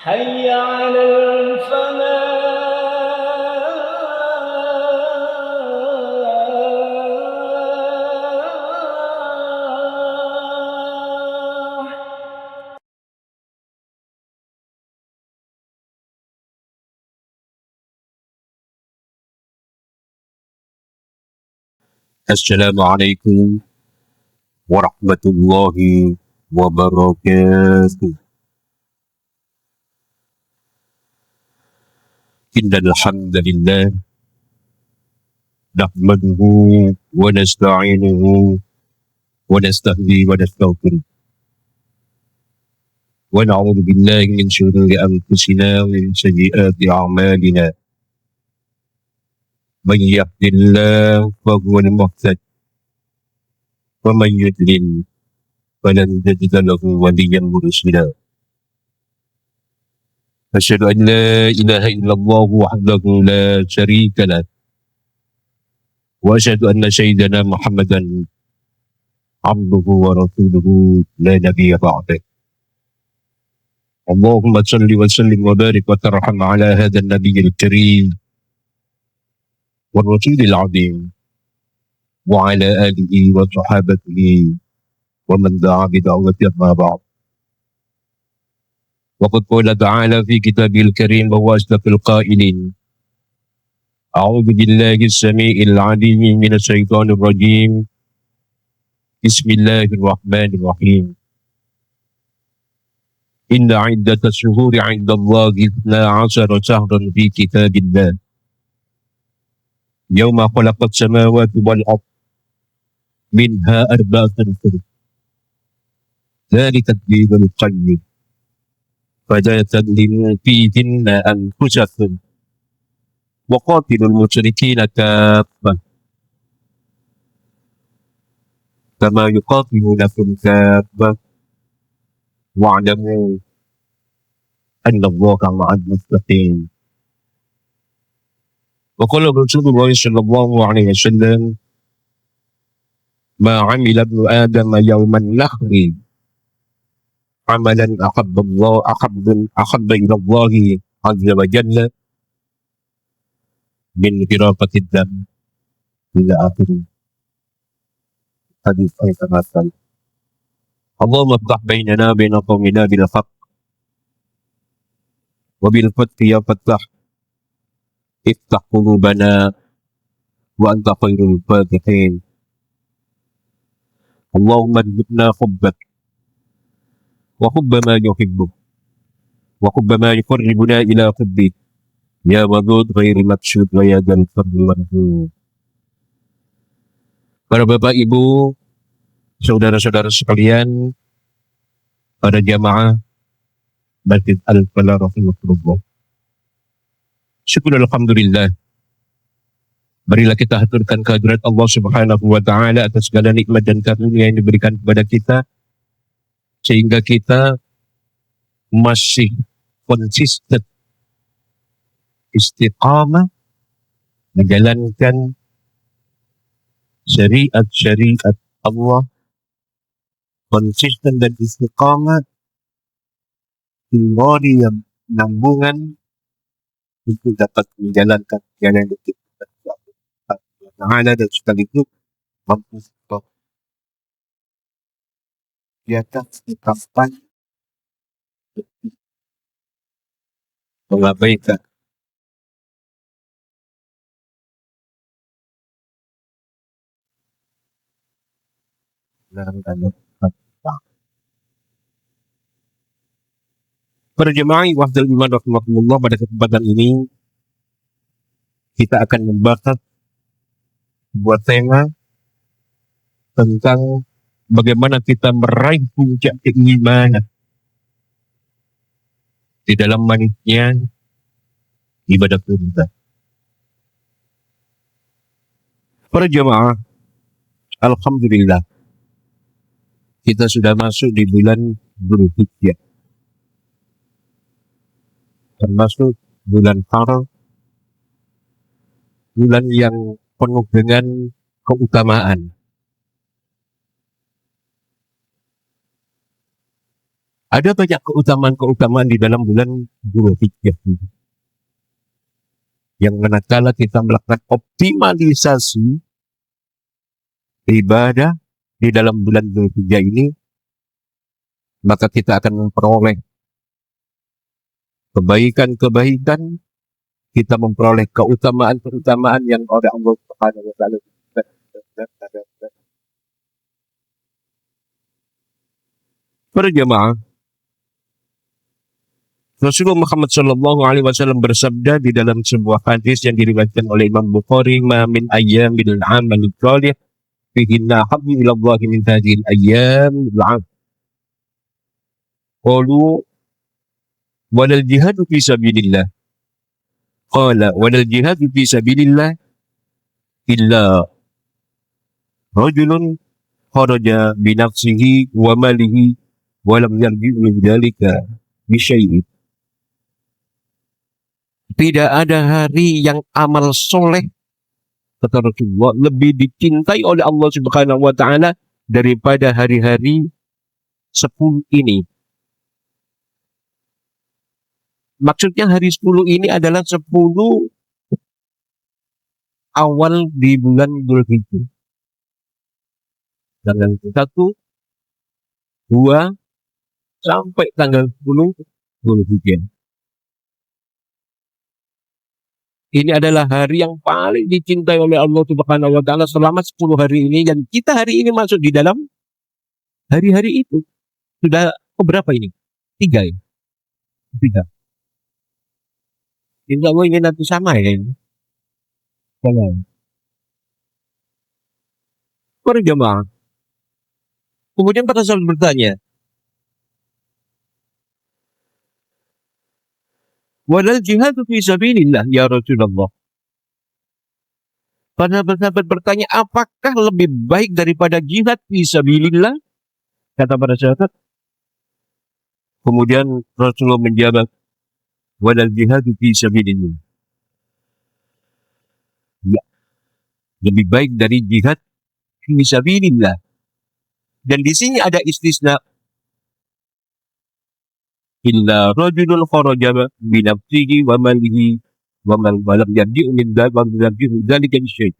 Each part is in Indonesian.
حي على الفلاح. السلام عليكم ورحمة الله وبركاته. إن الحمد لله نحمده ونستعينه ونستهديه ونستغفره ونعوذ بالله من شرور أنفسنا ومن سيئات أعمالنا. من يهد الله فهو المهتد ومن يضلل فلن تجد له وليا مرشدا. أشهد أن لا إله إلا الله وحده لا شريك له وأشهد أن سيدنا محمدا عبده ورسوله لا نبي بعده. اللهم صل وسلم وبارك وترحم على هذا النبي الكريم والرسول العظيم وعلى آله وصحابته ومن دعا بدعوته أما بعد. وقد قال تعالى في كتابه الكريم وهو أصدق القائلين: أعوذ بالله السميع العليم من الشيطان الرجيم. بسم الله الرحمن الرحيم. إن عدة الشهور عند الله 12 شهرا في كتاب الله يوم خلق السماوات والأرض منها 4 حرم ذلك الدين القيم فلا تظلموا فيهن أنفسكم وقاتلوا المشركين كافة كما يقاتلونكم كافة واعلموا أن الله مع المتقين. وقال رسول الله صلى الله عليه وسلم: ما عمل ابن آدم يوم النحر عملا أحب إلى الله عز وجل من إراقة الدم إلى آخره. حديث مثل. اللهم افتح بيننا وبين قومنا بالحق وبالفتح يا فتاح افتح قلوبنا وأنت خير الفاتحين. اللهم ارزقنا حبك وحب ما يحبك وحب ما يقربنا إلى حبك يا ودود غير مقصود ويا ذا الفضل والجود. Para bapak ibu, saudara-saudara sekalian, para jamaah Masjid Al-Falah rahimahullah. Syukur alhamdulillah. Marilah kita haturkan kehadirat Allah Subhanahu wa taala atas segala nikmat dan karunia yang diberikan kepada kita sehingga kita masih konsisten istiqamah menjalankan syariat Allah, konsisten dan istiqamah imbadi yang nambungan untuk dapat menjalankan jalan yang kita Ta'ala dan sekaligus mampu di atas kapan mengabaikan larangan. Para jemaah wahdal iman rahimahullah, pada kesempatan ini kita akan membahas sebuah tema tentang bagaimana kita meraih puncak keimanan di dalam manisnya ibadah kita. Para jemaah, alhamdulillah kita sudah masuk di bulan Dzulhijjah, termasuk bulan Haram, bulan yang penuh dengan keutamaan. Ada banyak keutamaan-keutamaan di dalam bulan Dzulhijjah ini, yang manakala kita melakukan optimalisasi ibadah di dalam bulan Dzulhijjah ini, maka kita akan memperoleh kebaikan-kebaikan, kita memperoleh keutamaan-keutamaan yang oleh Allah Subhanahu wa taala. Para jemaah, Rasulullah Muhammad Shallallahu Alaihi Wasallam bersabda di dalam sebuah hadis yang diriwayatkan oleh Imam Bukhari, "Ma min ayyamil amal salih fihinna habbu ila Allah min hadhihi al-ayyam al-'am." Qalu walal jihadu fi sabilillah. Qala walal jihadu fi sabilillah illa rajulun kharaja bi nafsihi wa malihi wa lam yarji' min dzalika bi syai'in. Tidak ada hari yang amal soleh, kata Rasulullah, lebih dicintai oleh Allah Subhanahu wa taala daripada hari-hari 10 ini. Maksudnya hari 10 ini adalah 10 awal di bulan Dzulhijjah. Tanggal 1, 2, sampai tanggal 10 Dzulhijjah. Ini adalah hari yang paling dicintai oleh Allah Subhanahu wa taala selama 10 hari ini, dan kita hari ini masuk di dalam hari-hari itu. Sudah berapa ini? 3 ya? 3. Insya Allah ini nanti sama ya ini. Sama. Para jemaah. Kemudian para sahabat bertanya, walal jihadu fi sabilillah ya Rasulullah. Para sahabat bertanya, apakah lebih baik daripada jihad fi sabilillah? Kata para sahabat. Kemudian Rasulullah menjawab, walal jihadu fi sabilillah. Ya, lebih baik dari jihad fi sabilillah. Dan di sini ada istisna, illa rajulun kharaja bi nafsihi wa malihi wa man lam yarji' min dzalika syai'.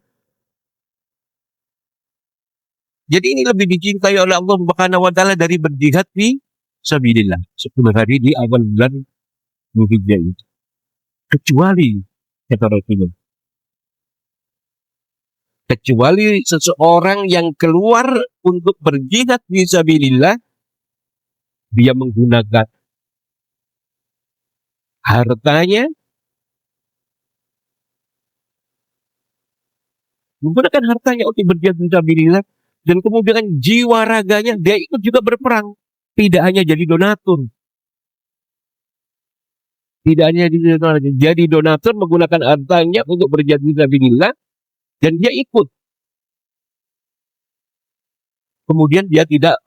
Jadi ini lebih dicintai oleh Allah Subhanahu wa taala dari berjihad fi sabilillah 10 hari di awal bulan Dzulhijjah itu. Kecuali, kata Rasulullah, kecuali seseorang yang keluar untuk berjihad fi sabilillah, dia menggunakan hartanya, untuk berjihad fi sabilillah, dan kemudian jiwa raganya dia ikut juga berperang, tidak hanya jadi donatur. Tidak hanya jadi donatur, menggunakan hartanya untuk berjihad fi sabilillah, dan dia ikut. Kemudian dia tidak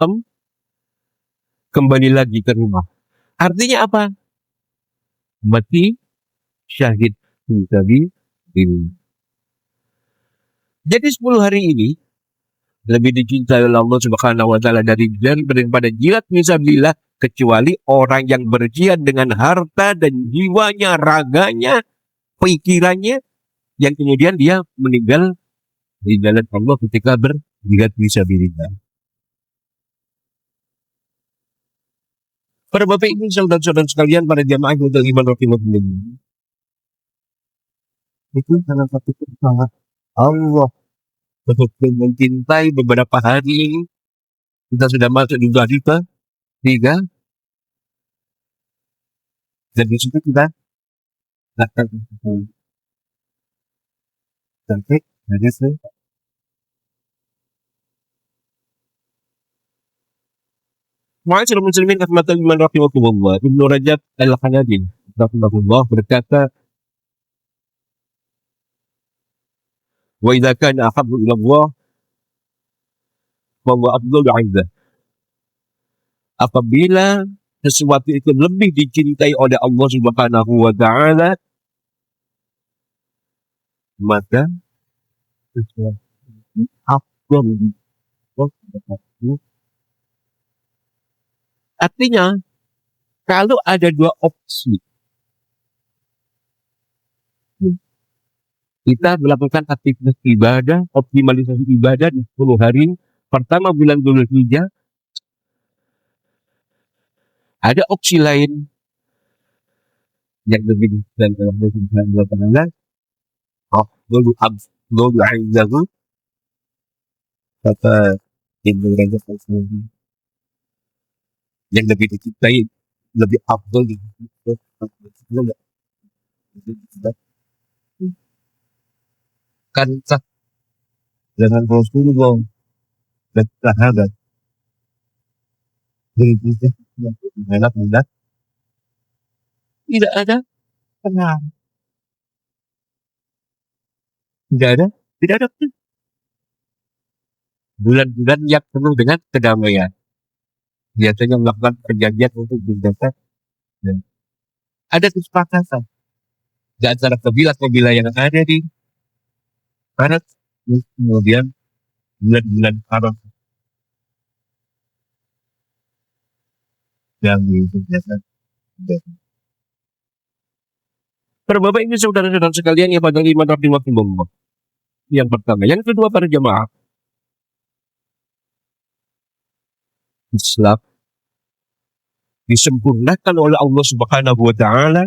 kembali lagi ke rumah. Artinya apa? Mati syahid fi sabilillah. Jadi 10 hari ini lebih dicintai oleh Allah Subhanahu wa taala daripada jihad fi sabilillah, kecuali orang yang berjihad dengan harta dan jiwanya, raganya, pikirannya, yang kemudian dia meninggal di jalan Allah ketika berjihad fi sabilillah. Para Bapak Ibu saudara-saudara sekalian, para jamaah yang beriman rahimahumullah, itu salah satu keutamaan Allah untuk mencintai beberapa hari ini. Kita sudah masuk di hari ke-3, dan di situ kita akan sampai hari Ma'asyiral muslimin rahmatan liman rahimahumullah. Ibnu Rajab Al-Hanbali rahimahullah berkata, wa idza kana ahabbu ila Allah fa huwa afdalu 'indah. Apabila sesuatu itu lebih dicintai oleh Allah Subhanahu wa taala, maka sesuatu itu afdal. Artinya Kalau ada dua opsi, kita melakukan aktivitas ibadah, optimalisasi ibadah di 10 hari pertama bulan Dzulhijjah. Ada opsi lain yang lebih dan dalam Subhanahu afdalu afdalu indahu kata Ibnu Rajab Al-Hanbali, yang lebih dicintai, lebih afdal kan sah dengan Rasulullah dan sahabat berikutnya mudah tidak ada tenang, tidak ada tidak ada bulan-bulan yang penuh dengan kedamaian, biasanya melakukan perjanjian untuk mendapat dan ada kesepakatan di antara kabilah-kabilah yang ada di barat. Kemudian bulan-bulan haram yang biasa. Para bapak ini saudara-saudara sekalian yang pada iman rahimahumullah. Yang pertama, yang kedua para jamaah Islam disempurnakan oleh Allah Subhanahu wa taala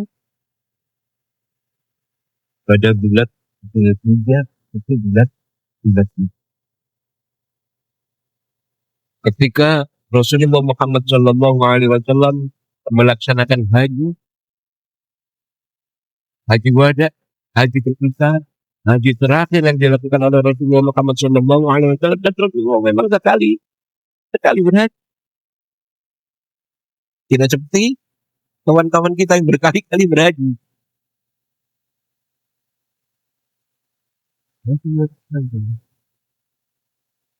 pada bulan Dzulhijjah, itu bulan ketika Rasulullah Muhammad Sallallahu Alaihi Wasallam melaksanakan haji wada, haji terpisah, haji terakhir yang dilakukan oleh Rasulullah Muhammad Sallallahu Alaihi Wasallam, dan Rasulullah memang sekali berhaji. Tidak seperti kawan-kawan kita yang berkali-kali berhaji.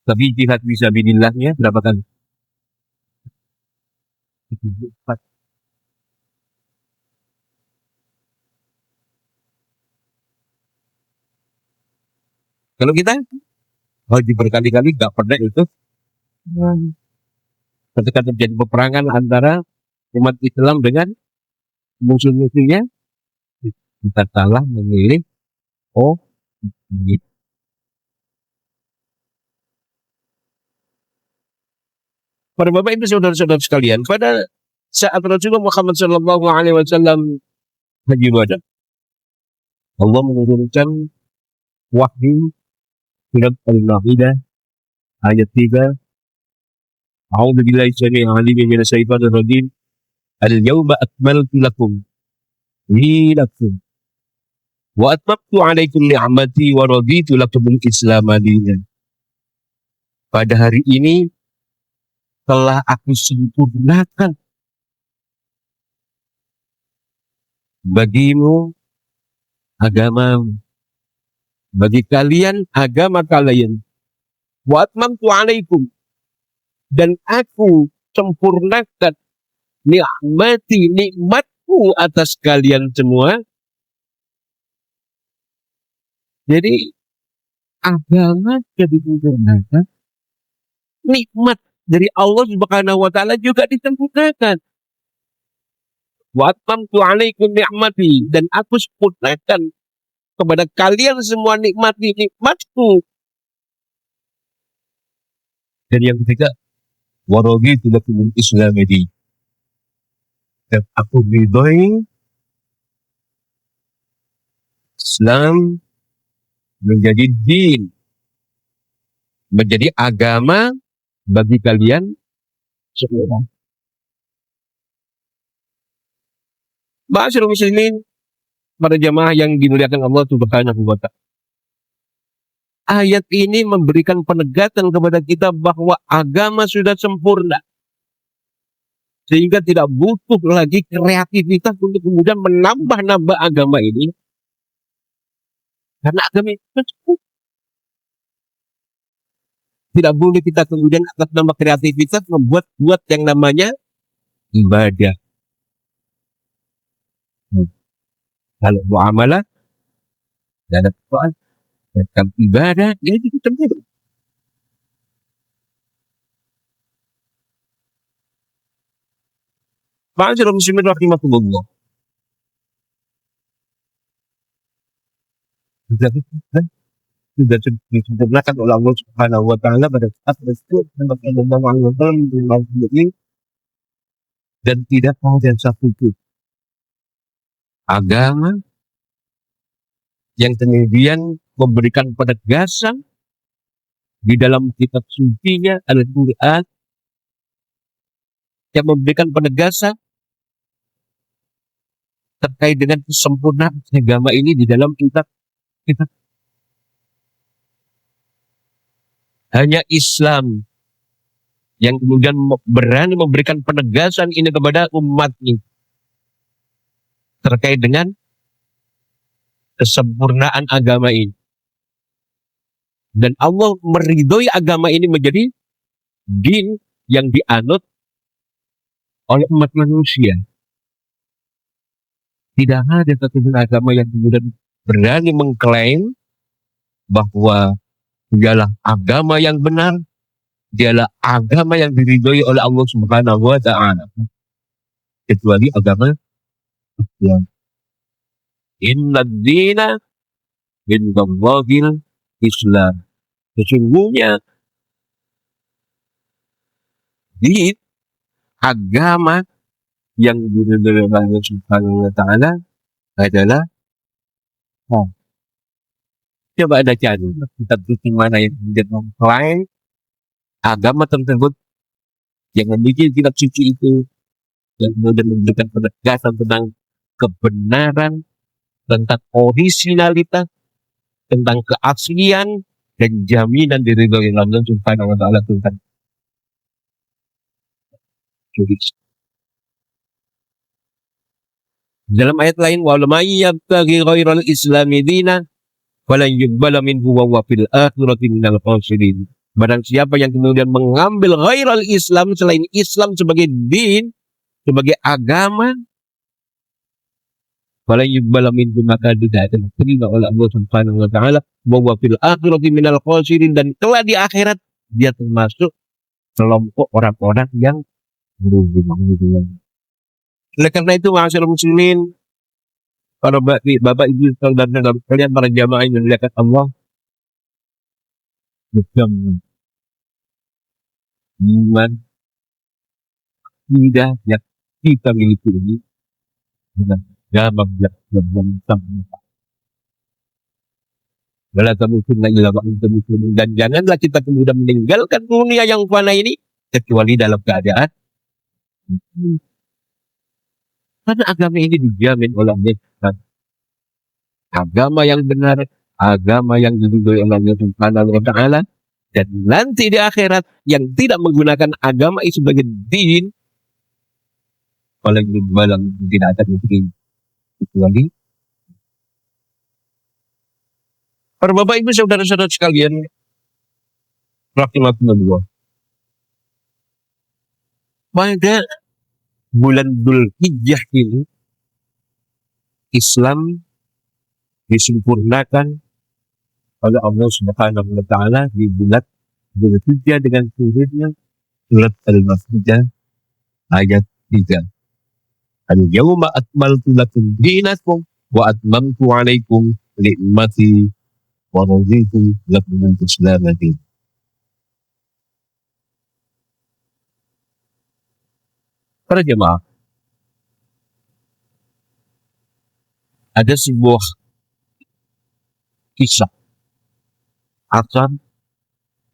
Tapi jihad fisabilillahnya berapa kali? 4. Kalau kita haji berkali-kali gak pernah itu. Ketika terjadi peperangan antara umat Islam dengan musuh-musuhnya, kita salah memilih gitu. Para bapak ibu saudara-saudara sekalian, pada saat Rasulullah Muhammad Sallallahu Alaihi Wasallam haji wada, Allah menurunkan wahyu surat Al-Maidah ayat 3. A'udzu billahi samil alim minasy syaithanir rajim. Al-yawma akmaltu lakum dinakum wa atmamtu 'alaikum ni'mati wa raditu lakumul Islam dinan. Pada hari ini telah aku sempurnakan bagimu agamamu, bagi kalian agama kalian. Wa atmamtu 'alaikum, dan aku sempurnakan nikmatku atas kalian semua. Jadi agama jadi disempurnakan, nikmat dari Allah Subhanahu wa taala juga disempurnakan. Wa atmamtu 'alaikum ni'mati, dan aku sempurnakan kepada kalian semua nikmatku. Dan yang ketiga, wa raditu lakumul Islam dinan, dan aku ridhoi Islam menjadi din, menjadi agama bagi kalian semua. Ma'asyiral muslimin, para jamaah yang dimuliakan Allah Subhanahu wa taala. Ayat ini memberikan penegasan kepada kita bahwa agama sudah sempurna, sehingga tidak butuh lagi kreativitas untuk kemudian menambah-nambah agama ini. Karena agama itu sempurna. Tidak boleh kita kemudian atas nama kreativitas membuat yang namanya ibadah. Kalau muamalah dan apa tentang ibadah ini itu sempurna. Ma'asyiral muslimin rahimakumullah. Sudah disempurnakan oleh Allah Subhanahu wa taala pada saat Rasul sallallahu alaihi wasallam ini, dan tidak ada satupun agama yang kemudian memberikan penegasan di dalam kitab sucinya Al-Quran, yang memberikan penegasan terkait dengan kesempurnaan agama ini di dalam kitab. Hanya Islam yang kemudian berani memberikan penegasan ini kepada umatnya terkait dengan kesempurnaan agama ini. Dan Allah meridhoi agama ini menjadi din yang dianut oleh umat manusia. Tidak ada satu agama yang kemudian berani mengklaim bahwa dialah agama yang benar, dialah agama yang diridhoi oleh Allah Subhanahu wa taala, kecuali agama Islam. Inna ad-dina indallahil Islam. Sesungguhnya di agama yang diridhoi oleh Allah Subhanahu wa taala adalah coba ada cari kitab suci mana yang mengklaim agama tersebut, yang memiliki kitab suci itu, yang kemudian memberikan penegasan tentang kebenaran, tentang originalitas, tentang keaslian dan jaminan diridhoi Allah Subhanahu wa taala tentang juris. Dalam ayat lain, wa may yabtaghi ghairal islami dinan falan yuqbala minhu wa huwa fil akhirati minal khasirin. Barang siapa yang kemudian mengambil ghairal Islam, selain Islam sebagai din, sebagai agama, falan yuqbala minhu, maka tidak akan diterima oleh Allah Subhanahu wa taala, wa huwa fil akhirati minal khasirin, dan kelak di akhirat dia termasuk kelompok orang-orang yang merugi. Oleh karena itu, ma'asyiral muslimin, para bapak ibu saudara kalian, para jamaah yang dimuliakan Allah, bukan iman tidak yang kita miliki ini dengan agama yang sama. Dan janganlah kita kemudian meninggalkan dunia yang fana ini kecuali dalam keadaan, karena agama ini dijamin oleh Allah. Agama yang benar, agama yang diridhoi oleh Allah Subhanahu wa taala, dan nanti di akhirat yang tidak menggunakan agama itu sebagai din, paling tidak akan diterima kecuali. Para bapak ibu saudara-saudara sekalian rahimakumullah, pada bulan Dzulhijjah ini Islam disempurnakan oleh Allah Subhanahu wa taala di bulan Dzulhijjah dengan turunnya surat Al-Maidah ayat 3. Al-yawma akmaltu lakum dinakum wa atmamtu 'alaikum ni'mati wa raditu lakum al-Islam dinan. Para jemaah, ada sebuah kisah asar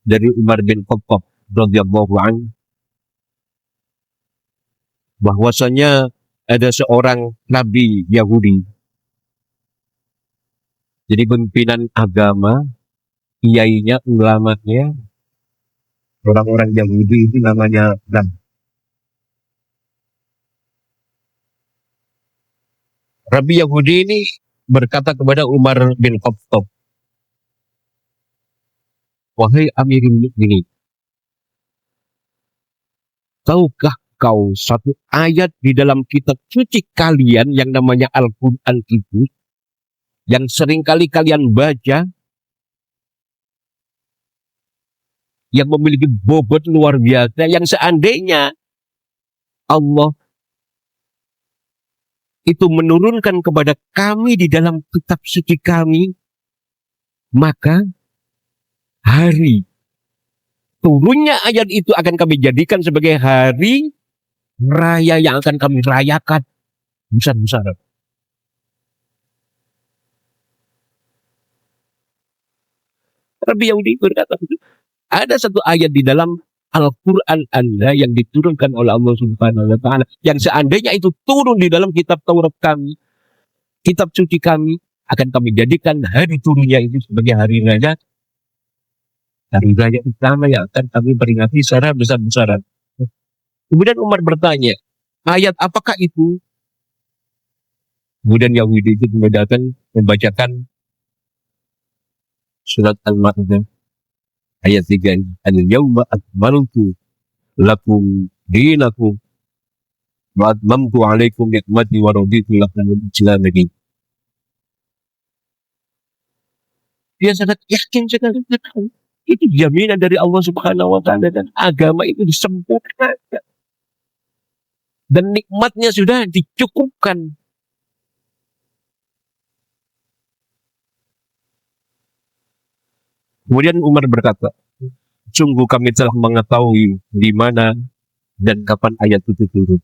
dari Umar bin Khattab radhiyallahu anhu, bahwasanya ada seorang nabi Yahudi, jadi pimpinan agama, kiainya, ulamanya, orang-orang Yahudi itu namanya Nabi. Rabi Yahudi ini berkata kepada Umar bin Khattab, wahai Amirul Mukminin, tahukah kau satu ayat di dalam kitab suci kalian yang namanya Al-Quran itu, yang sering kali kalian baca, yang memiliki bobot luar biasa, yang seandainya Allah itu menurunkan kepada kami di dalam kitab suci kami, maka hari turunnya ayat itu akan kami jadikan sebagai hari raya yang akan kami rayakan besar-besaran. Rabbi Yahudi berkata, ada satu ayat di dalam Al-Quran Anda yang diturunkan oleh Allah Subhanahu wa Ta'ala, yang seandainya itu turun di dalam kitab Taurat kami, kitab suci kami, akan kami jadikan hari turunnya itu sebagai hari raya utama yang akan kami peringati secara besar-besaran. Kemudian Umar bertanya, ayat apakah itu? Kemudian Yahudi itu membacakan surat Al-Ma'idah ayat 3, al-yawma akmaltu lakum dinakum wa atmamtu alaikum nikmati wa raditu lakum al-Islam. Dia sangat yakin sekali, itu jaminan dari Allah Subhanahu wa Ta'ala, dan agama itu disempurnakan dan nikmatnya sudah dicukupkan. Kemudian Umar berkata, sungguh kami telah mengetahui di mana dan kapan ayat itu turun.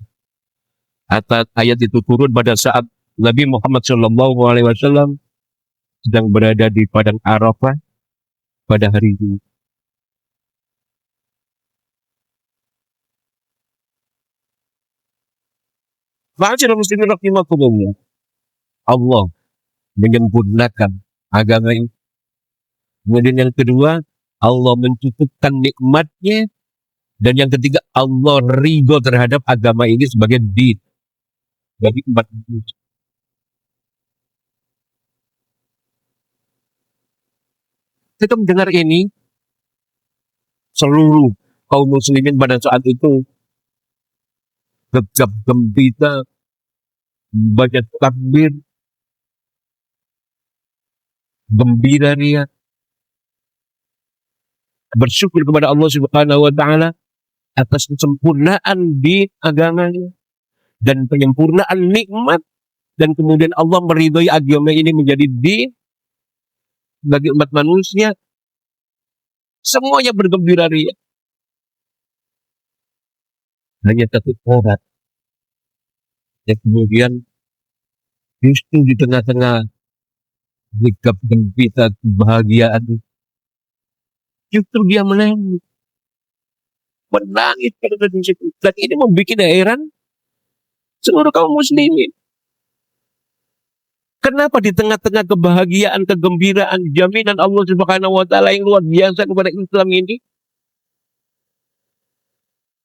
Ayat itu turun pada saat Nabi Muhammad SAW sedang berada di padang Arafah pada hari itu. Ma'asyiral muslimin rahimakumullah, Allah menyempurnakan agama ini. Kemudian yang kedua, Allah mencukupkan nikmatnya. Dan yang ketiga, Allah ridho terhadap agama ini sebagai din bagi umat manusia. Kita mendengar ini, seluruh kaum muslimin pada saat itu gegap gembira, baca takbir, gembira ria, bersyukur kepada Allah Subhanahu wa Ta'ala atas kesempurnaan di agamanya dan penyempurnaan nikmat, dan kemudian Allah meridhoi agama ini menjadi din bagi umat manusia. Semuanya bergembira ria. Hanya satu orang yang kemudian justru di tengah-tengah gegap gempita kebahagiaan, justru dia menangis pada situ. Dan ini membuat heran seluruh kaum muslimin. Kenapa di tengah-tengah kebahagiaan, kegembiraan, jaminan Allah Subhanahu wa Ta'ala yang luar biasa kepada Islam ini,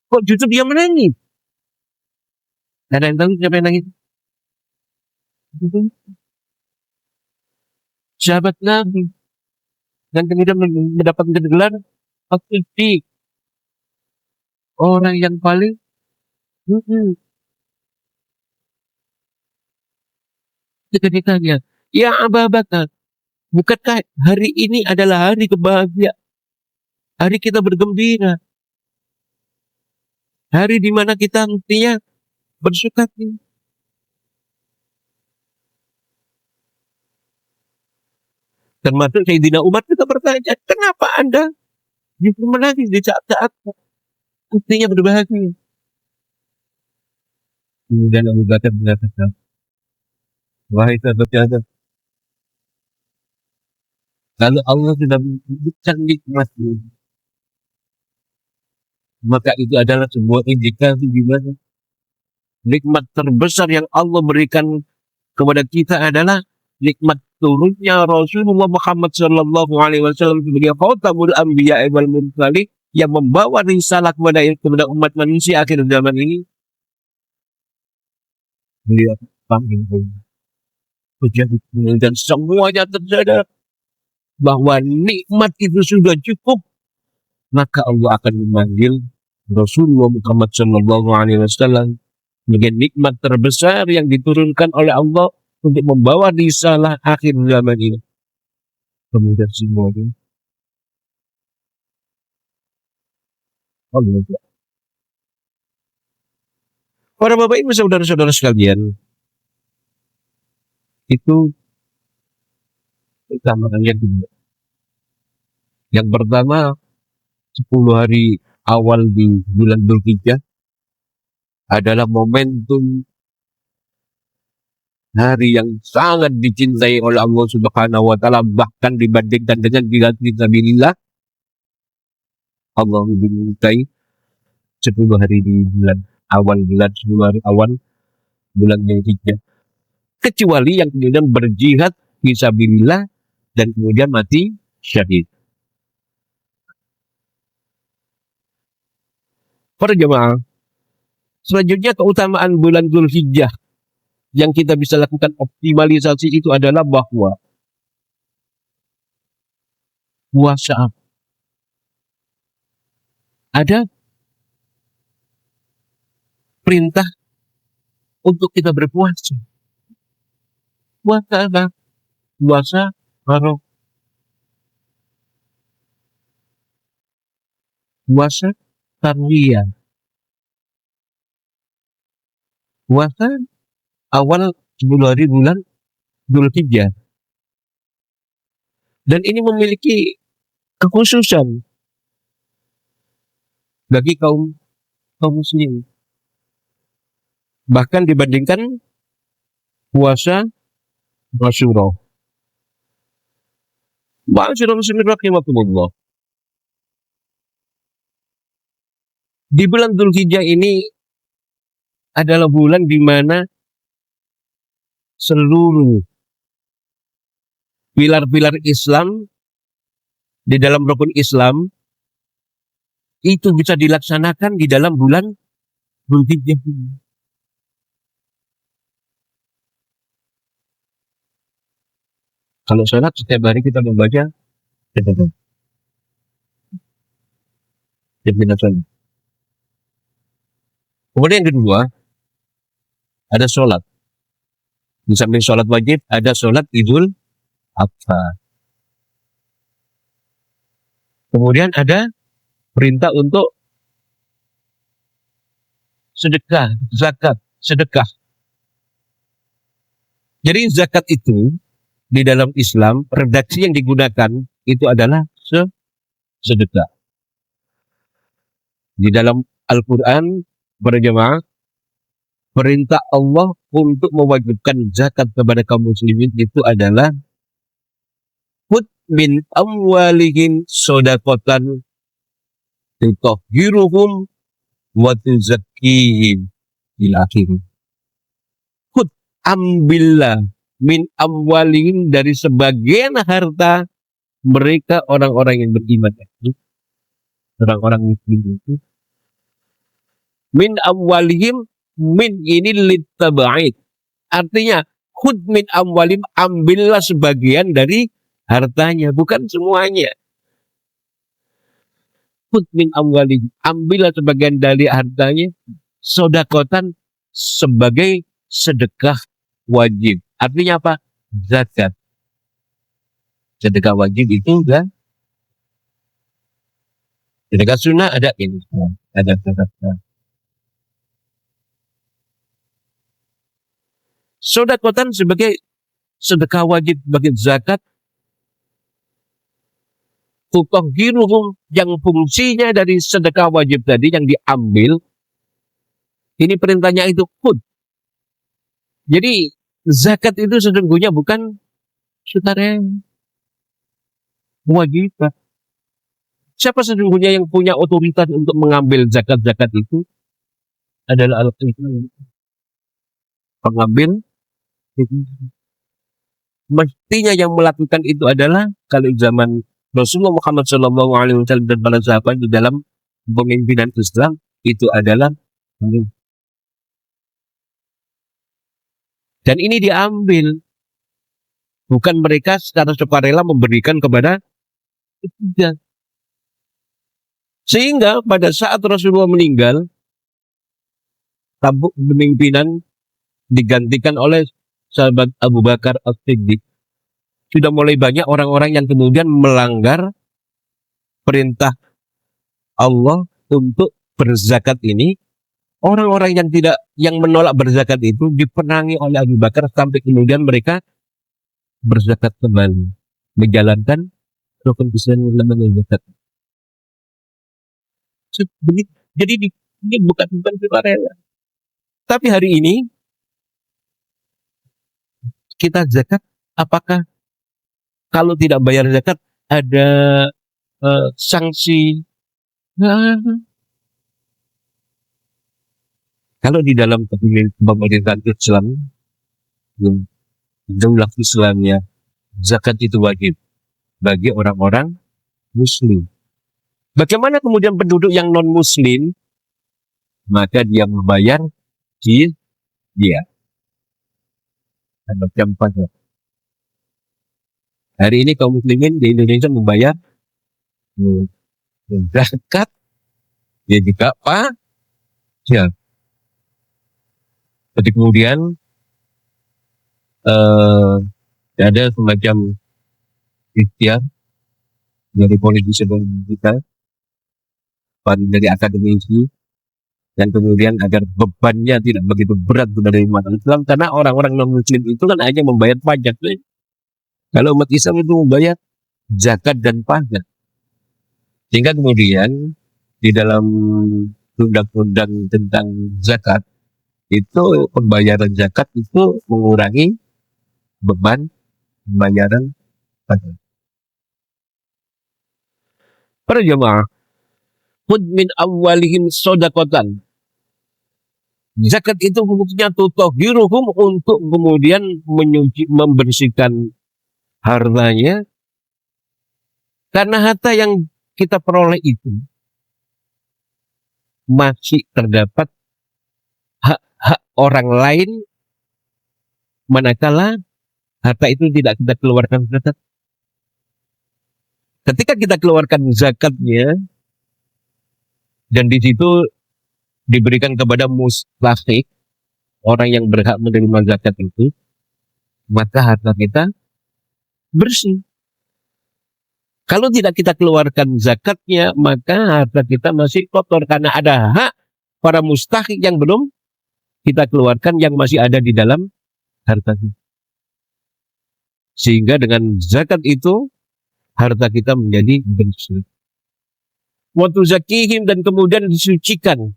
kok justru dia menangis? Ada yang tahu siapa yang nangis? Sahabat Nabi. Dan kemudian mendapatkan gelar As-Siddiq, orang yang paling ketika ditanya, ya Abu Bakar, bukankah hari ini adalah hari kebahagiaan, hari kita bergembira, hari di mana kita mestinya bersuka-cita? Termasuk Sayyidina Umar kita bertanya, kenapa Anda justru menangis di saat-saat mestinya berbahagia? Kemudian Abu Bakar mengatakan, wahai sahabat Adam, kalau Allah sudah memberikan nikmat ini, maka itu adalah sebuah indikasi di mana nikmat terbesar yang Allah berikan kepada kita adalah nikmat turunnya Rasulullah Muhammad Sallallahu Alaihi Wasallam sebagai khatamul anbiya wal mursalin, yang membawa risalah kepada umat manusia akhir zaman ini. Beliau panggil dan semuanya tersadar bahwa nikmat itu sudah cukup, maka Allah akan memanggil Rasulullah Muhammad Sallallahu Alaihi Wasallam sebagai nikmat terbesar yang diturunkan oleh Allah untuk membawa risalah akhir zaman ini. Kemudian semuanya Allah. Para bapak ibu saudara-saudara sekalian, itu keutamaannya dua. Yang pertama 10 hari awal di bulan Dzulhijjah adalah momentum hari yang sangat dicintai oleh Allah Subhanahu wa taala, bahkan dibandingkan dengan jihad fisabilillah. Allah mencintai 10 hari di bulan awal, 10 hari awal bulan Dzulhijjah. Kecuali yang kemudian berjihad fisabilillah dan kemudian mati syahid. Para jemaah, selanjutnya keutamaan bulan Dzulhijjah yang kita bisa lakukan optimalisasi itu adalah bahwa puasa. Ada perintah untuk kita berpuasa. Puasa apa? Puasa Arafah. Puasa Tarwiyah. Puasa awal 10 hari bulan Dzulhijjah. Dan ini memiliki kekhususan bagi kaum muslim. Bahkan dibandingkan puasa Asyura. Ma'asyiral muslimin rahimakumullah. Di bulan Dzulhijjah ini adalah bulan di mana seluruh pilar-pilar Islam di dalam rukun Islam itu bisa dilaksanakan di dalam bulan Dzulhijjah. Kalau sholat setiap hari kita membaca kemudian yang kedua ada sholat. Di samping sholat wajib ada sholat Idul Adha. Kemudian ada perintah untuk sedekah, zakat, sedekah. Jadi zakat itu di dalam Islam, redaksi yang digunakan itu adalah sedekah. Di dalam Al-Quran, para jemaah, perintah Allah untuk mewajibkan zakat kepada kaum muslimin itu adalah khudz min amwalihim shadaqatan tutahhiruhum wa tuzakkihim ila akhirih. Khudz, ambillah min amwalihim dari sebagian harta mereka orang-orang yang beriman, orang-orang muslim itu. Min amwalihim, min ini litaba'id, artinya khud min amwalihim, ambillah sebagian dari hartanya, bukan semuanya. Khud min amwalihim, ambillah sebagian dari hartanya, sodakotan, sebagai sedekah wajib. Artinya apa? Zakat. Sedekah wajib itu kan? Sedekah sunnah ada ini, ada zakat. Sodakotan sebagai sedekah wajib, sebagai zakat. Tutahhiruhum, yang fungsinya dari sedekah wajib tadi yang diambil, ini perintahnya itu khud. Jadi zakat itu sesungguhnya bukan sukarela, kewajiban. Siapa sesungguhnya yang punya otoritas untuk mengambil zakat-zakat itu? Adalah Al-Quran. Pengambil itu. Mestinya yang melakukan itu adalah kalau zaman Rasulullah Muhammad SAW dan para sahabat di dalam pemimpinan Islam itu adalah. Dan ini diambil. Bukan mereka secara sukarela memberikan kepada kita. Sehingga pada saat Rasulullah meninggal, tampuk pemimpinan digantikan oleh sahabat Abu Bakar As-Siddiq. Sudah mulai banyak orang-orang yang kemudian melanggar perintah Allah untuk berzakat ini. Orang-orang yang menolak berzakat itu diperangi oleh Abu Bakar sampai kemudian mereka berzakat kembali, menjalankan rukun Islam yang zakat. Jadi ini bukan sukarela. Tapi hari ini kita zakat, apakah kalau tidak bayar zakat ada sanksi? Nah, kalau di dalam pemerintahan Islam, daulah Islamnya, zakat itu wajib bagi orang-orang Muslim. Bagaimana kemudian penduduk yang non Muslim? Maka dia membayar dia macam pajak. Hari ini kaum muslimin di Indonesia membayar zakat, dia juga pajak. Jadi kemudian ada semacam ikhtiar dari politisi kita, dari akademisi, dan kemudian agar bebannya tidak begitu berat dari umat Islam, karena orang-orang non-muslim itu kan hanya membayar pajak. Kalau umat Islam itu membayar zakat dan pajak. Sehingga kemudian di dalam undang-undang tentang zakat, itu pembayaran zakat itu mengurangi beban pembayaran pajak. Para jemaah, khudh min awwalihim shadaqatan. Zakat itu fungsinya tutahhiruhum, untuk kemudian membersihkan hartanya, karena harta yang kita peroleh itu masih terdapat hak-hak orang lain, manakala harta itu tidak kita keluarkan zakat. Ketika kita keluarkan zakatnya dan di situ diberikan kepada mustahik, orang yang berhak menerima zakat itu, maka harta kita bersih. Kalau tidak kita keluarkan zakatnya, maka harta kita masih kotor, karena ada hak para mustahik yang belum kita keluarkan, yang masih ada di dalam harta kita. Sehingga dengan zakat itu harta kita menjadi bersih. Wa tuzakihim, dan kemudian disucikan.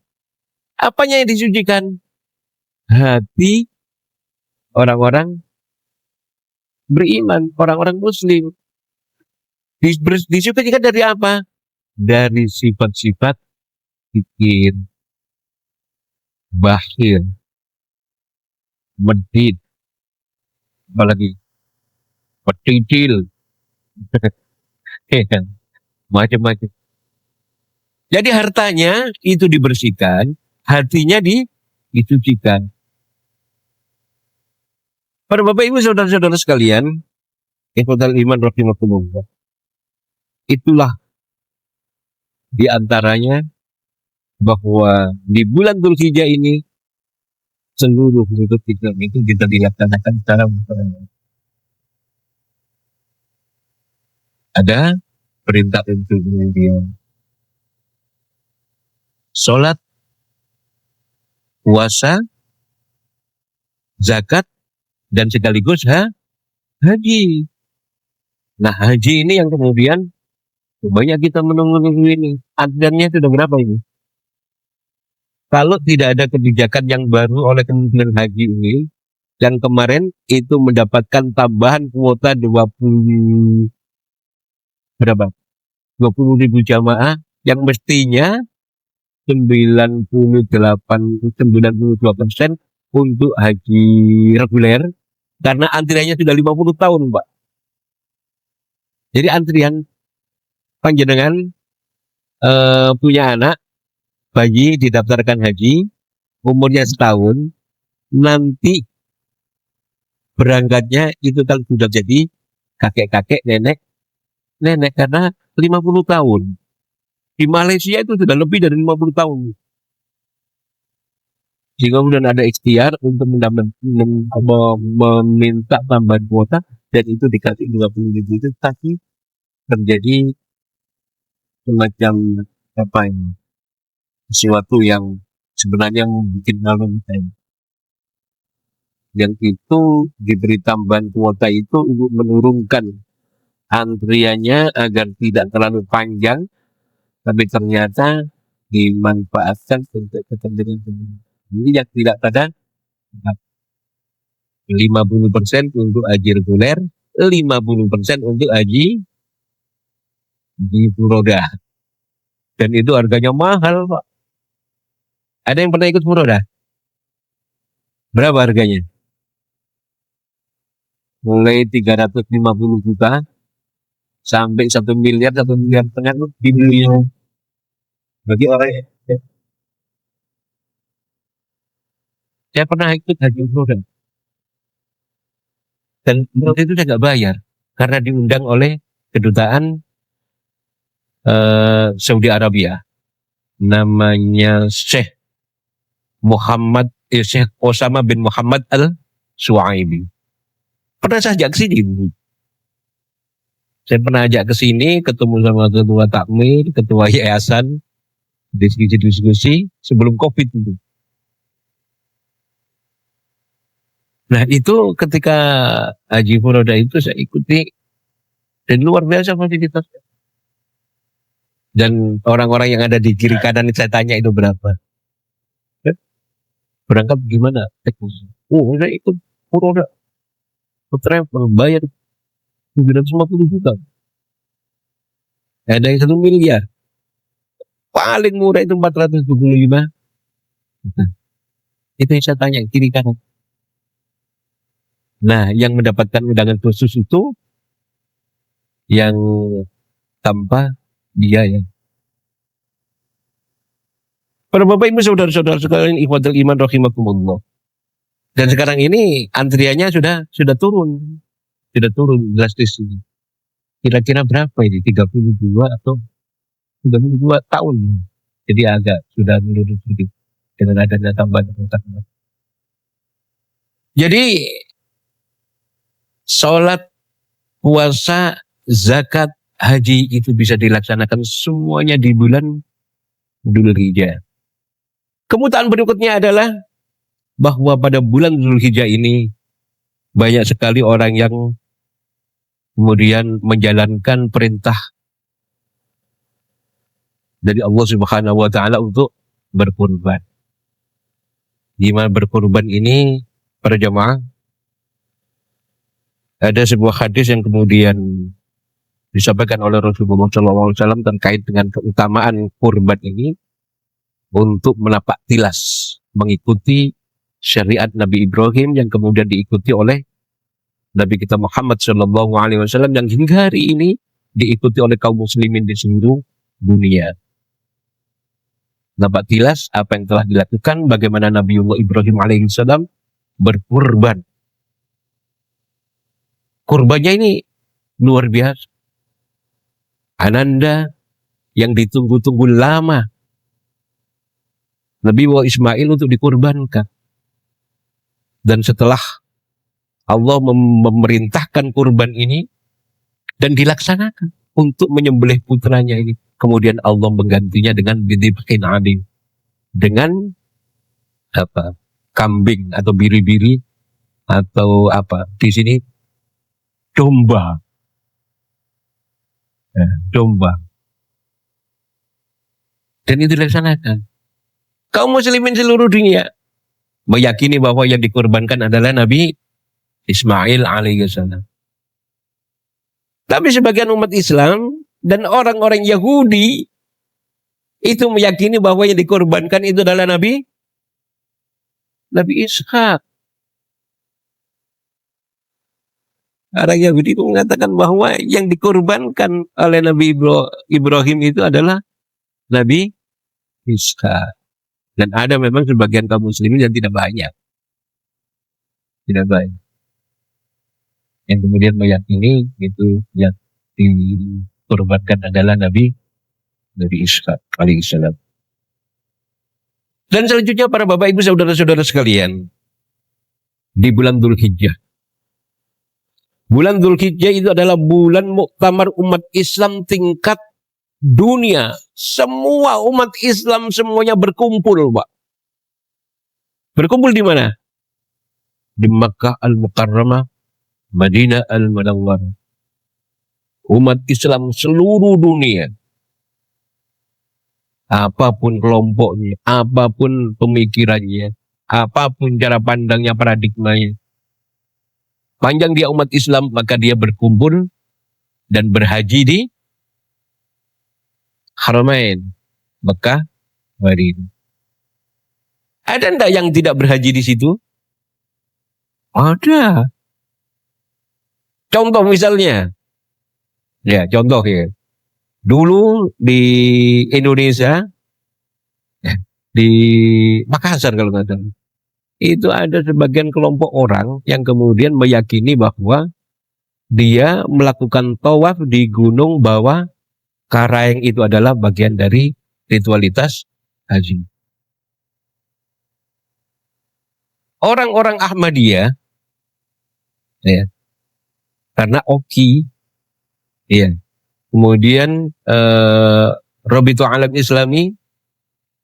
Apanya yang disucikan? Hati orang-orang beriman, orang-orang Muslim. Disucikan dari apa? Dari sifat-sifat pikir, bakhil, medit, apalagi peticil, macam-macam. Jadi hartanya itu dibersihkan, hatinya disucikan. Para Bapak Ibu saudara-saudara sekalian, ikhwatal iman rahimakumullah, itulah di antaranya bahwa di bulan Dzulhijjah ini seluruh hidup kita itu kita dilaksanakan secara berbarengan. Ada perintah untuk kemudian sholat, puasa, zakat, dan sekaligus haji. Nah, haji ini yang kemudian banyak kita menunggu ini. Antriannya sudah berapa ini? Kalau tidak ada kebijakan yang baru oleh Kementerian Haji ini, yang kemarin itu mendapatkan tambahan kuota 20 ribu jamaah, yang mestinya 92% untuk haji reguler, karena antriannya sudah 50 tahun, Pak. Jadi antrian panjenengan punya anak bayi didaftarkan haji, umurnya setahun, nanti berangkatnya itu kalau sudah jadi kakek-kakek, nenek, karena 50 tahun. Di Malaysia itu sudah lebih dari 50 tahun. Jika kemudian ada ikhtiar untuk meminta tambahan kuota, dan itu dikasih 20 ribu, itu tapi terjadi semacam apa ini, sesuatu yang sebenarnya membuat malu saya. yang itu diberi tambahan kuota itu untuk menurunkan antriannya agar tidak terlalu panjang, tapi ternyata dimanfaatkan untuk kepentingan umum. Ini yang tidak pada 50% untuk haji reguler, 50% untuk haji di furoda. Dan itu harganya mahal, Pak. Ada yang pernah ikut furoda? Berapa harganya? Mulai 350 juta sampai 1 miliar, 1,5 miliar itu dibeli. Bagi orang saya pernah ikut haji furoda. Dan waktu itu saya nggak bayar karena diundang oleh kedutaan Saudi Arabia, namanya Syekh Osama bin Muhammad Al-Suaibi. Pernah saya ajak ke sini. Saya pernah ajak ke sini, ketemu sama ketua takmir, ketua yayasan, diskusi-diskusi sebelum COVID itu. Nah itu ketika haji furoda itu saya ikuti dan luar biasa fasilitasnya. Dan orang-orang yang ada di kiri kanan saya tanya itu berapa. Berangkat gimana? Oh saya ikut furoda. Travel bayar 950 juta. Ada yang 1 miliar. Paling murah itu 425 juta. Itu yang saya tanya kiri kanan. Nah, yang mendapatkan undangan khusus itu yang tanpa biaya. Para bapak ibu saudara-saudara sekalian ikhwatul iman rahimakumullah. Dan sekarang ini antriannya sudah turun. Sudah turun drastis. Kira-kira berapa ini? 32 atau 32 tahun. Jadi agak sudah menurun sedikit dengan adanya tambahan. Jadi sholat, puasa, zakat, haji itu bisa dilaksanakan semuanya di bulan Dzulhijjah. Kemudian berikutnya adalah bahwa pada bulan Dzulhijjah ini banyak sekali orang yang kemudian menjalankan perintah dari Allah Subhanahu wa taala untuk berkurban. Gimana berkurban ini para jemaah? Ada sebuah hadis yang kemudian disampaikan oleh Rasulullah SAW terkait dengan keutamaan kurban ini untuk menapak tilas mengikuti syariat Nabi Ibrahim yang kemudian diikuti oleh Nabi kita Muhammad SAW yang hingga hari ini diikuti oleh kaum muslimin di seluruh dunia. Napak tilas apa yang telah dilakukan, bagaimana Nabiullah Ibrahim alaihissalam berkurban. Kurbannya ini luar biasa. Ananda yang ditunggu-tunggu lama. Nabi Ismail untuk dikurbankan. Dan setelah Allah memerintahkan kurban ini dan dilaksanakan untuk menyembelih putranya ini. Kemudian Allah menggantinya dengan bidibhin adim. Dengan kambing atau biri-biri atau di sini domba. Domba. Dan itu dilaksanakan. Kaum muslimin seluruh dunia meyakini bahwa yang dikorbankan adalah Nabi Ismail alaihissalam. Tapi sebagian umat Islam dan orang-orang Yahudi itu meyakini bahwa yang dikorbankan itu adalah Nabi Ishak. Orang Yahudi itu mengatakan bahwa yang dikorbankan oleh Nabi Ibrahim itu adalah Nabi Ishak. Dan ada memang sebagian kaum muslimin yang tidak banyak. Tidak banyak. Yang kemudian meyakini itu yang dikorbankan adalah Nabi Ishak alaihissalam. Dan selanjutnya para bapak ibu saudara-saudara sekalian, di bulan Dzulhijjah. Bulan Dzulhijjah itu adalah bulan muktamar umat Islam tingkat dunia. Semua umat Islam semuanya berkumpul, Pak. Berkumpul di mana? di Makkah Al-Mukarramah, Madinah Al-Munawwarah. Umat Islam seluruh dunia, apapun kelompoknya, apapun pemikirannya, apapun cara pandangnya, paradigmanya, panjang dia umat Islam, maka dia berkumpul dan berhaji di Haramain, Mekah, Madinah. Ada enggak yang tidak berhaji di situ? Ada. Contoh misalnya, ya contoh ya. Dulu di Indonesia, di Makassar kalau nggak salah, itu ada sebagian kelompok orang yang kemudian meyakini bahwa dia melakukan tawaf di gunung bawah Karaeng itu adalah bagian dari ritualitas haji. Orang-orang Ahmadiyah, ya, karena Oki, ya, kemudian Rabitul Alam Islami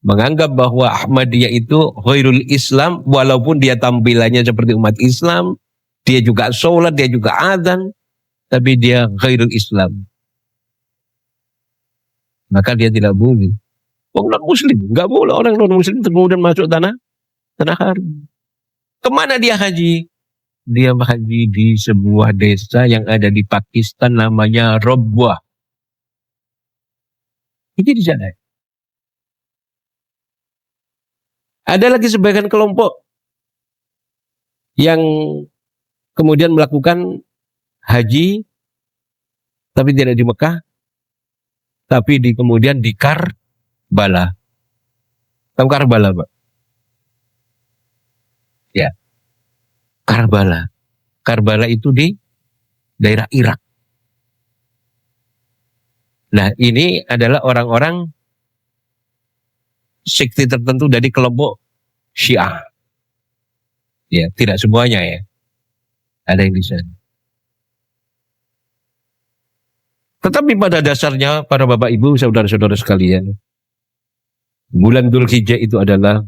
menganggap bahwa Ahmadiyah itu ghairul Islam, walaupun dia tampilannya seperti umat Islam, dia juga sholat, dia juga adzan, tapi dia ghairul Islam. Maka dia tidak boleh. Orang non-muslim, nggak boleh orang non-muslim kemudian masuk tanah haram. Kemana dia haji? Dia haji di sebuah desa yang ada di Pakistan namanya Rabwah. Itu di sana. Ada lagi sebagian kelompok yang kemudian melakukan haji tapi tidak di Mekah, tapi kemudian di Karbala. Tahu Karbala, Pak? Ya. Karbala. Karbala itu di daerah Irak. Nah, ini adalah orang-orang sekte tertentu dari kelompok Syiah. Ya, tidak semuanya ya. Ada yang di sana. Tetapi pada dasarnya para Bapak Ibu, saudara-saudara sekalian, bulan Dzulhijjah itu adalah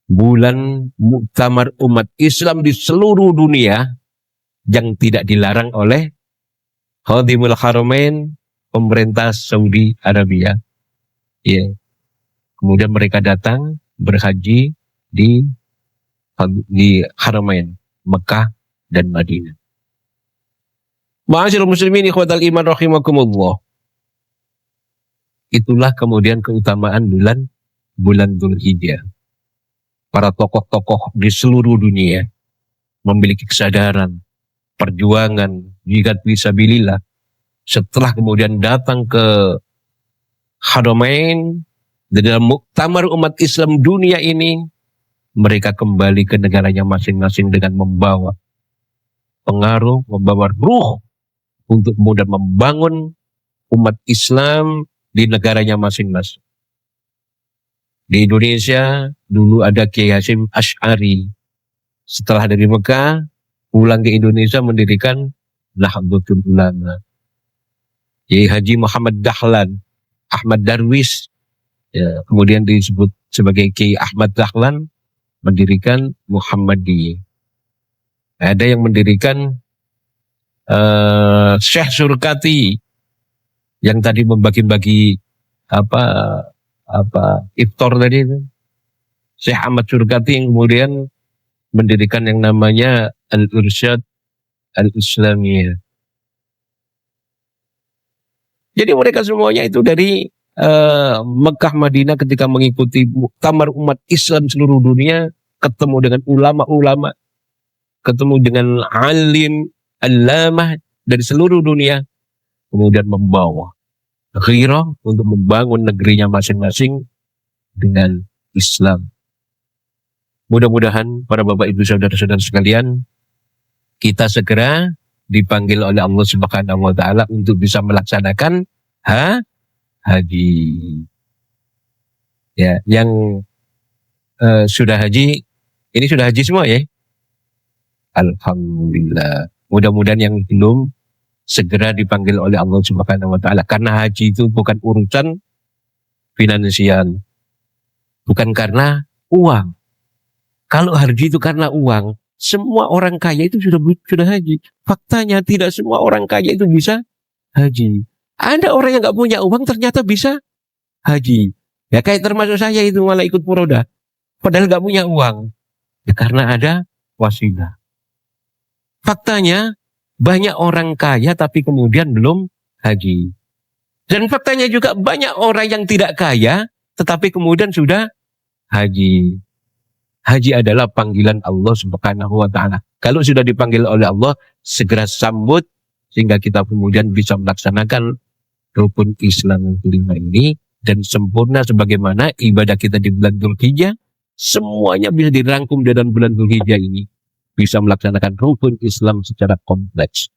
bulan muktamar umat Islam di seluruh dunia yang tidak dilarang oleh Khadimul Haramain, pemerintah Saudi Arabia. Ya. Kemudian mereka datang berhaji di Haramain, Mekah dan Madinah. Ma'asyiral muslimin ikhwatal iman rahimakumullah. Itulah kemudian keutamaan bulan Dzulhijjah. Para tokoh-tokoh di seluruh dunia memiliki kesadaran, perjuangan, jihad fisabilillah. Setelah kemudian datang ke Haramain, di dalam muktamar umat Islam dunia ini, mereka kembali ke negaranya masing-masing dengan membawa pengaruh, membawa ruh untuk kemudian membangun umat Islam di negaranya masing-masing. Di Indonesia dulu ada Kiai Hasyim Asy'ari. Setelah dari Mekah pulang ke Indonesia mendirikan Nahdlatul Ulama. Kiai Haji Muhammad Dahlan, Ahmad Darwis, ya, kemudian disebut sebagai Kiai Ahmad Dahlan, mendirikan Muhammadiyah. Ada yang mendirikan Syekh Surkati yang tadi membagi-bagi iftar tadi itu. Syekh Ahmad Surkati yang kemudian mendirikan yang namanya Al-Irsyad Al-Islamiyah. Jadi mereka semuanya itu dari Mekah Madinah ketika mengikuti muktamar umat Islam seluruh dunia, ketemu dengan ulama-ulama, ketemu dengan alim, alamah dari seluruh dunia, kemudian membawa ghirah untuk membangun negerinya masing-masing dengan Islam. Mudah-mudahan para Bapak Ibu saudara-saudara sekalian, kita segera dipanggil oleh Allah Subhanahu wa taala untuk bisa melaksanakan haji. Ya, yang sudah haji, ini sudah haji semua ya? Alhamdulillah. Mudah-mudahan yang belum segera dipanggil oleh Allah Subhanahu wa taala, karena haji itu bukan urusan finansial. Bukan karena uang. Kalau haji itu karena uang, semua orang kaya itu sudah haji. Faktanya tidak semua orang kaya itu bisa haji. Ada orang yang nggak punya uang ternyata bisa haji. Ya kayak termasuk saya itu malah ikut furoda. Padahal nggak punya uang. Ya karena ada wasilah. Faktanya banyak orang kaya tapi kemudian belum haji. Dan faktanya juga banyak orang yang tidak kaya tetapi kemudian sudah haji. Haji adalah panggilan Allah Subhanahu wa taala. Kalau sudah dipanggil oleh Allah, segera sambut sehingga kita kemudian bisa melaksanakan rukun Islam yang kelima ini dan sempurna sebagaimana ibadah kita di bulan Dzulhijjah. Semuanya bisa dirangkum dalam bulan Dzulhijjah ini. Bisa melaksanakan rukun Islam secara kompleks.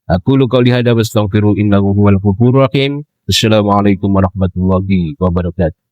Aku qouli hadza wa astaghfiru innahu huwal ghafurur rahim. Assalamualaikum warahmatullahi wabarakatuh.